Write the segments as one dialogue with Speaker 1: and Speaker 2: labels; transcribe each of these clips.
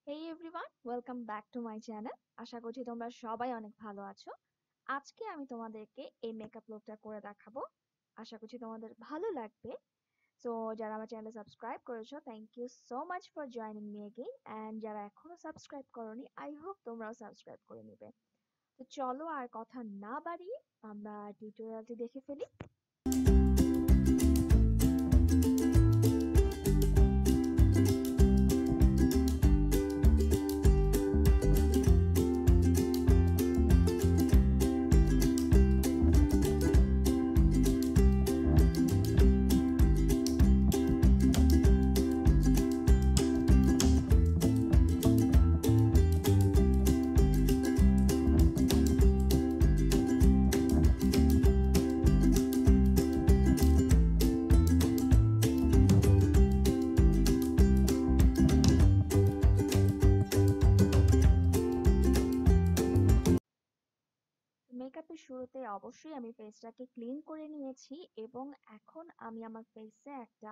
Speaker 1: Hey everyone, welcome back to my channel. আশা করছি তোমরা সবাই অনেক ভালো আছো। আজকে আমি তোমাদেরকে এই মেকআপ লুকটা করে দেখাবো। আশা করছি তোমাদের ভালো লাগবে। সো যারা আমার চ্যানেল সাবস্ক্রাইব করেছো, thank you so much for joining me again. And যারা এখনো সাবস্ক্রাইব করোনি, আই হোপ তোমরাও সাবস্ক্রাইব করে নিবে। তো চলো আর কথা না বাড়িয়ে আমরা টিউটোরিয়ালটি দেখে ফেলি। মেকআপের শুরুতে অবশ্যই আমি ফেসটাকে ক্লিন করে নিয়েছি এবং এখন আমি আমার ফেসে একটা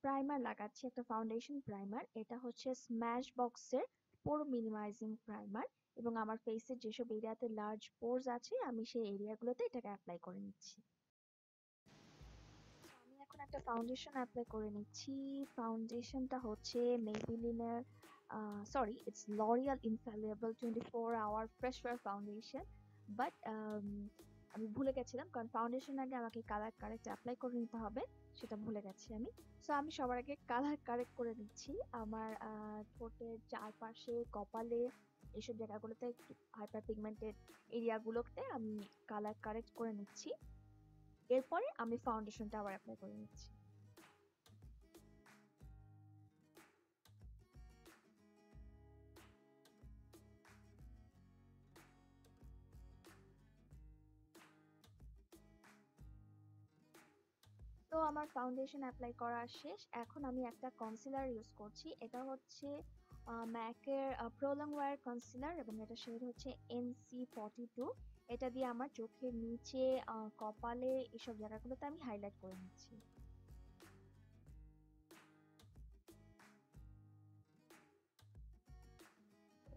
Speaker 1: প্রাইমার লাগাচ্ছি, একটা ফাউন্ডেশন প্রাইমার। এটা হচ্ছে স্ম্যাশ বক্সের পোর মিনিমাইজিং প্রাইমার এবং আমার ফেসের যেসব এরিয়াতে লার্জ পোরস আছে আমি সেই এরিয়াগুলোতে এটাকে অ্যাপ্লাই করে নিচ্ছি। আমি এখন একটা ফাউন্ডেশন অ্যাপ্লাই করে নিচ্ছি। ফাউন্ডেশনটা হচ্ছে মেবিলিনের it's L'Oreal infallible 24 hour fresh wear foundation. But আমি ভুলে গেছিলাম, কারণ ফাউন্ডেশন আগে আমাকে কালার কারেক্ট অ্যাপ্লাই করে নিতে হবে, সেটা ভুলে গেছি আমি। সো আমি সবার আগে কালার কারেক্ট করে নিচ্ছি আমার ঠোঁটের চারপাশে, কপালে, এসব জায়গাগুলোতে, একটু হাইপার পিগমেন্টেড এরিয়াগুলোতে আমি কালার কারেক্ট করে নিচ্ছি। এরপরে আমি ফাউন্ডেশনটা আবার অ্যাপ্লাই করে নিচ্ছি। তো আমার ফাউন্ডেশন অ্যাপ্লাই করা শেষ। এখন আমি একটা কনসিলার ইউজ করছি। এটা হচ্ছে ম্যাকের প্রলং ওয়্যার কনসিলার এবং এটা শেড হচ্ছে NC42। এটা দিয়ে আমার চোখের নিচে, কপালে, এসব জায়গাগুলোতে আমি হাইলাইট করে নিচ্ছি।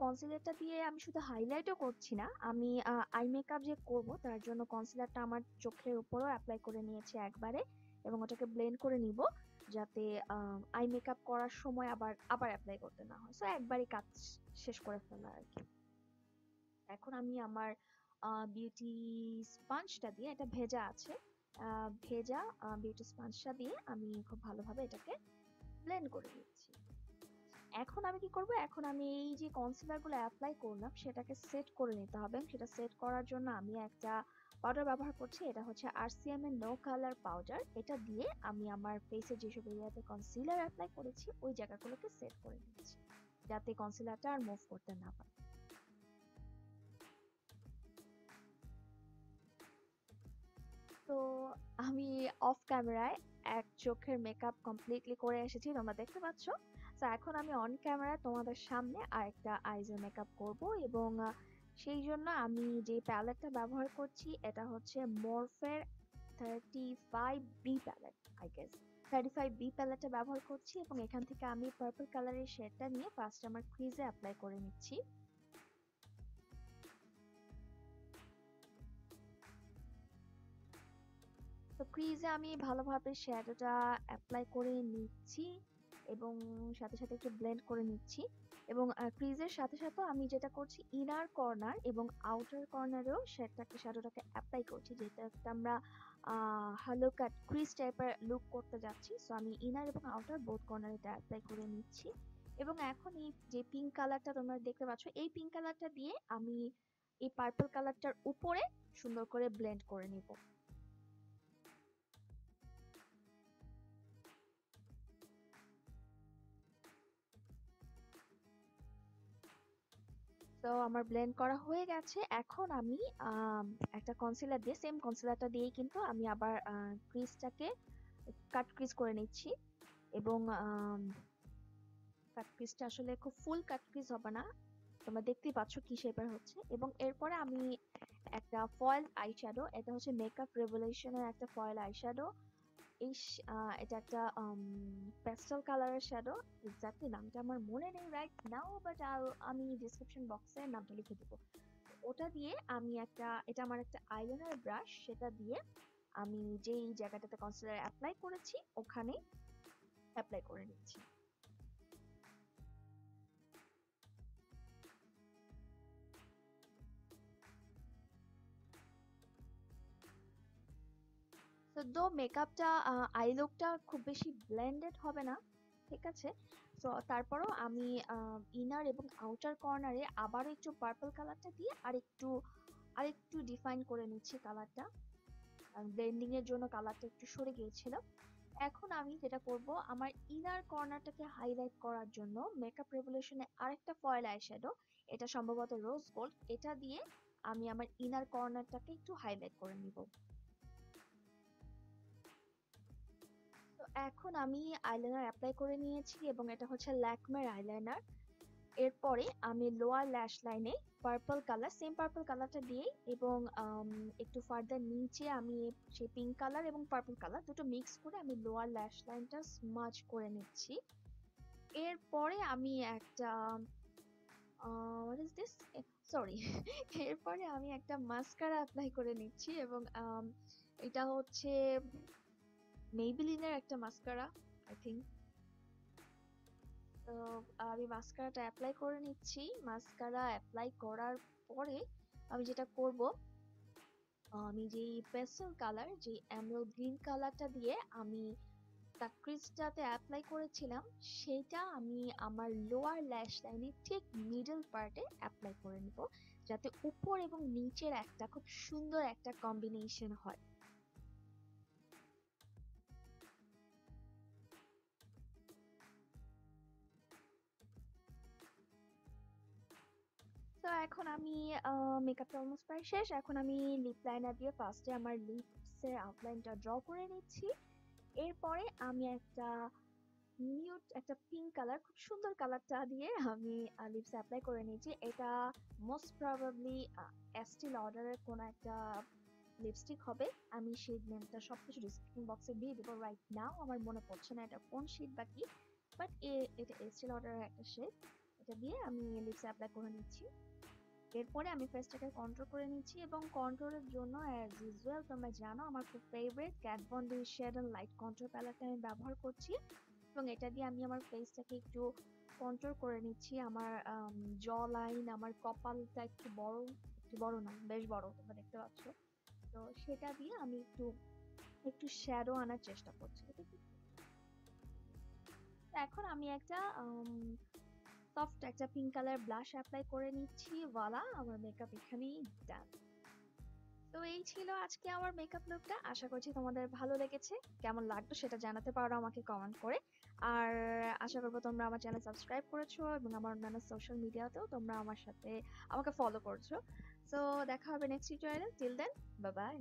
Speaker 1: কনসিলারটা দিয়ে আমি শুধু হাইলাইটও করছি না, আমি আই মেকআপ যে করব তার জন্য কনসিলারটা আমার চোখের উপরও অ্যাপ্লাই করে নিয়েছি একবারে এবং ওটাকে ব্লেন্ড করে নিব, যাতে আই মেকআপ করার সময় আবার আবার অ্যাপ্লাই করতে না হয়। সো একবারই কাজ শেষ করে ফেলা আর কি। এখন আমি আমার বিউটি স্পঞ্জটা দিয়ে, এটা ভেজা আছে, ভেজা বিউটি স্পঞ্জটা দিয়ে আমি খুব ভালোভাবে এটাকে ব্লেন্ড করে নিচ্ছি। এখন আমি কি করব, এখন আমি এই যে কনসিলার গুলো অ্যাপ্লাই করলাম সেটাকে সেট করে নিতে হবে। সেটা সেট করার জন্য আমি একটা পাউডার ব্যবহার করছি। এটা হচ্ছে RCM এর নো কালার পাউডার। এটা দিয়ে আমি আমার ফেসে যেসব এরিয়াতে কনসিলার অ্যাপ্লাই করেছি ওই জায়গাগুলোকে সেট করে নিচ্ছি, যাতে কনসিলারটা আর মুভ করতে না পারে। তো আমি অফ ক্যামেরায় এক চোখের মেকআপ কমপ্লিটলি করে এসেছি, তোমরা দেখতে পাচ্ছ। তো এখন আমি অন ক্যামেরায় তোমাদের সামনে আরেকটা আইজের মেকআপ করব এবং সেই জন্য আমি যে প্যালেটটা ব্যবহার করছি এটা হচ্ছে মরফের 35B palette, I guess 35B প্যালেটটা ব্যবহার করছি এবং এখান থেকে আমি পার্পল কালারের শেডটা নিয়ে ফার্স্ট আমার ক্রিজে অ্যাপ্লাই করে নিচ্ছি। তো ক্রিজে আমি ভালোভাবে শ্যাডোটা অ্যাপ্লাই করে নিচ্ছি এবং সাথে সাথে একটু ব্লেন্ড করে নিচ্ছি। এবং ক্রিজের সাথে সাথে আমি যেটা করছি, ইনার কর্নার এবং আউটার কর্নারেও শ্যাডোটাকে অ্যাপ্লাই করছি, যেটা একটা আমরা হালো কাট ক্রিজ টাইপের লুক করতে যাচ্ছি। সো আমি ইনার এবং আউটার বোথ কর্নার এটা অ্যাপ্লাই করে নিচ্ছি এবং এখন এই যে পিঙ্ক কালারটা তোমরা দেখতে পাচ্ছ, এই পিঙ্ক কালারটা দিয়ে আমি এই পার্পল কালারটার উপরে সুন্দর করে ব্লেন্ড করে নিব। তো আমার ব্লেন্ড করা হয়ে গেছে। এখন আমি একটা কনসিলার দিয়ে, সেম কনসিলারটা দিয়েই কিন্তু আমি আবার ক্রিজটাকে কাট ক্রিজ করে নিচ্ছি এবং কাট ক্রিজটা আসলে খুব ফুল কাট ক্রিজ হবে না, তোমরা দেখতেই পাচ্ছ কি শেপের হচ্ছে। এবং এরপরে আমি একটা ফয়েল আইশ্যাডো, এটা হচ্ছে মেকআপ রেভলিউশনের একটা ফয়েল আইশ্যাডো, এটা একটা প্যাস্টেল কালারের শ্যাডো। এক্স্যাক্টলি নামটা আমার মনে নেই রাইট নাও, বাট আমি ডিসক্রিপশন বক্সে নামটা লিখে দিব। ওটা দিয়ে এটা আমার একটা আইলাইনার ব্রাশ, সেটা দিয়ে আমি যেই জায়গাটাতে কনসিলার অ্যাপ্লাই করেছি ওখানে অ্যাপ্লাই করে নিচ্ছি। তো মেকআপটা আই লুকটা খুব বেশি ব্লেন্ডেড হবে না, ঠিক আছে। তো তারপরও আমি ইনার এবং আউটার কর্নারে আবারও একটু পার্পল কালারটা দিয়ে আরেকটু ডিফাইন করে নিচ্ছি কালারটা। ব্লেন্ডিং এর জন্য কালারটা একটু সরে গিয়েছিল। এখন আমি যেটা করব, আমার ইনার কর্নারটাকে হাইলাইট করার জন্য মেকআপ রেভলিউশনের আরেকটা ফয়েল আইশ্যাডো, এটা সম্ভবত রোজ গোল্ড, এটা দিয়ে আমি আমার ইনার কর্নারটাকে একটু হাইলাইট করে নিব। তো এখন আমি আইলাইনার অ্যাপ্লাই করে নিয়েছি এবং এটা হচ্ছে ল্যাকমের আইলাইনার। এরপরে আমি লোয়ার ল্যাশ লাইনে সেম পার্পল কালারটা দিয়ে এবং একটু ফার্দার নিচে আমি সেই পিঙ্ক কালার এবং পার্পল কালার দুটো মিক্স করে আমি লোয়ার ল্যাশ লাইনটা স্মাজ করে নিচ্ছি। এরপরে আমি একটা হোয়াট ইজ দিস, সরি এরপরে আমি একটা মাস্কারা অ্যাপ্লাই করে নিচ্ছি এবং এটা হচ্ছে মেইবেলিনের একটা মাস্কারা আই থিঙ্ক। তো আমি মাস্কারাটা অ্যাপ্লাই করে নিচ্ছি। মাস্কারা অ্যাপ্লাই করার পরে আমি যেটা করব, আমি যেই পেস্টেল কালার, যে এমেরাল্ড গ্রিন কালারটা দিয়ে আমি তার ক্রিজটাতে অ্যাপ্লাই করেছিলাম, সেটা আমি আমার লোয়ার ল্যাশ লাইনে ঠিক মিডল পার্টে অ্যাপ্লাই করে নিব, যাতে উপর এবং নিচের একটা খুব সুন্দর একটা কম্বিনেশন হয়। তো এখন আমি মেকআপটা অলমোস্ট প্রায় শেষ। এখন আমি লিপ লাইনার দিয়ে ফার্স্টে আমার লিপসের আউটলাইনটা ড্র করে নিচ্ছি। এরপরে আমি একটা পিঙ্ক কালার, খুব সুন্দর কালারটা দিয়ে আমি লিপস অ্যাপ্লাই করে নিয়েছি। এটা মোস্ট প্রবাবলি এস্টি লডারের কোনো একটা লিপস্টিক হবে। আমি শেড নেমটা সবকিছু ডিসক্রিপশন বক্সে দিয়ে দেবো রাইট নাও, আমার মনে পড়ছে না এটা কোন শেড বাকি, বাট এটা এস্টি লডারের একটা শেড। এটা দিয়ে আমি লিপস অ্যাপ্লাই করে নিচ্ছি। এরপরে আমি ফেসটাকে কন্ট্রোল করে নিচ্ছি এবং কন্ট্রোলের জন্য অ্যাজ ইউজুয়াল তোমরা জানো আমার খুব favourite Kat Von D shadow light control প্যালেটটা আমি ব্যবহার করছি এবং এটা দিয়ে আমি আমার ফেসটাকে একটু কন্ট্রোল করে নিচ্ছি। আমার জ লাইন, আমার কপালটা একটু বড় না, বেশ বড় তোমরা দেখতে পাচ্ছ। তো সেটা দিয়ে আমি একটু শ্যাডো আনার চেষ্টা করছি। এখন আমি সফট একটা পিঙ্ক কালার ব্লাশ অ্যাপ্লাই করে নিচ্ছি। ভোলা, আমার মেকআপ এখানেই ডান। তো এই ছিল আজকে আমার মেকআপ লুকটা। আশা করছি তোমাদের ভালো লেগেছে। কেমন লাগলো সেটা জানাতে পারো আমাকে কমেন্ট করে। আর আশা করবো তোমরা আমার চ্যানেল সাবস্ক্রাইব করেছো এবং আমার অন্যান্য সোশ্যাল মিডিয়াতেও তোমরা আমাকে ফলো করছো। তো দেখা হবে নেক্সট টিউটোরিয়ালে। Till then, bye by.